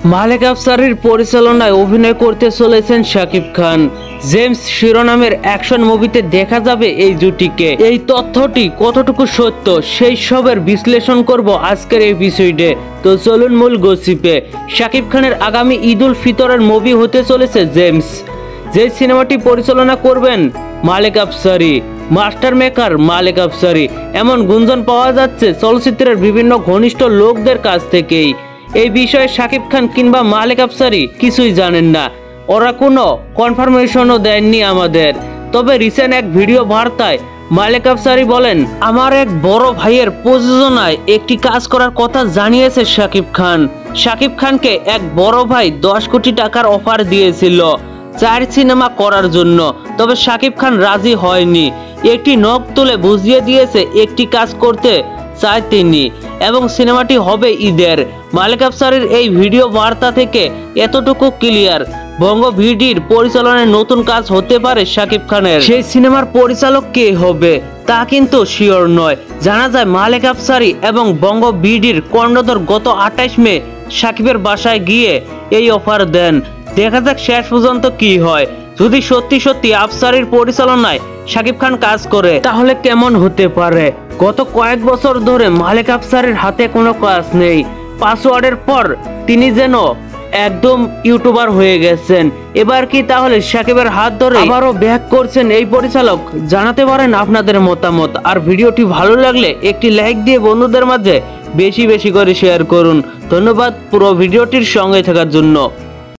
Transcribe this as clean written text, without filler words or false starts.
মালেক আফসারীর পরিচালনায় অভিনয় করতে চলেছেন শাকিব খান। জেমস শিরোনামের অ্যাকশন মুভিতে দেখা যাবে এই জুটিকে। এই তথ্যটি কতটুকু সত্য সেই সবের বিশ্লেষণ করব আজকের এই এপিসোডে। তো চলুন মূল গসিপে। শাকিব খানের আগামী ঈদ উল ফিতরের মুভি হতে চলেছে জেমস, যে সিনেমাটি পরিচালনা করবেন মালেক আফসারী, মাস্টার মেকার মালেক আফসারী। এমন গুঞ্জন পাওয়া যাচ্ছে চলচ্চিত্রের বিভিন্ন ঘনিষ্ঠ লোকদের কাছ থেকেই। এই বিষয়ে শাকিব খান কিংবা মালেক আফসারী কিছুই জানেন না, ওরা কোনো কনফার্মেশনও দেননি আমাদের। তবে রিসেন্ট এক ভিডিও বার্তায় মালেক আফসারী বলেন, আমার এক বড় ভাইয়ের প্রযোজনায় একটি কাজ করার কথা জানিয়েছে শাকিব খান। শাকিব খানকে এক বড় ভাই 10 কোটি টাকার অফার দিয়েছিল 4 সিনেমা করার জন্য, তবে শাকিব খান রাজি হয়নি। একটি নখ তুলে বুঝিয়ে দিয়েছে একটি কাজ করতে চায় তিনি, এবং সিনেমাটি হবে ঈদের। মালেক আফসারীর এই ভিডিও বার্তা থেকে এতটুকু ক্লিয়ার, বঙ্গ ভিডির পরিচালনায় নতুন কাজ হতে পারে শাকিব খানের। সেই সিনেমার পরিচালক কে হবে তা কিন্তু শিওর নয়। জানা যায় মালেক আফসারী এবং বঙ্গ ভিডির কর্ণধর গত 28 মে শাকিবের বাসায় গিয়ে এই অফার দেন। দেখা যাক শেষ পর্যন্ত কি হয়। যদি সত্যি সত্যি আফসারীর পরিচালনায় শাকিব খান কাজ করে তাহলে কেমন হতে পারে। গত কয়েক বছর ধরে মালেক আফসারীর হাতে কোনো কাজ নেই। পাসওয়ার্ডের পর তিনি যেন একদম ইউটিউবার হয়ে গেছেন। এবার কি তাহলে শাকিবের হাত ধরে আবারও ব্যাক করছেন এই পরিচালক? জানাতে পারেন আপনাদের মতামত। আর ভিডিওটি ভালো লাগলে একটি লাইক দিয়ে বন্ধুদের মাঝে বেশি বেশি করে শেয়ার করুন। ধন্যবাদ পুরো ভিডিওটির সঙ্গে থাকার জন্য।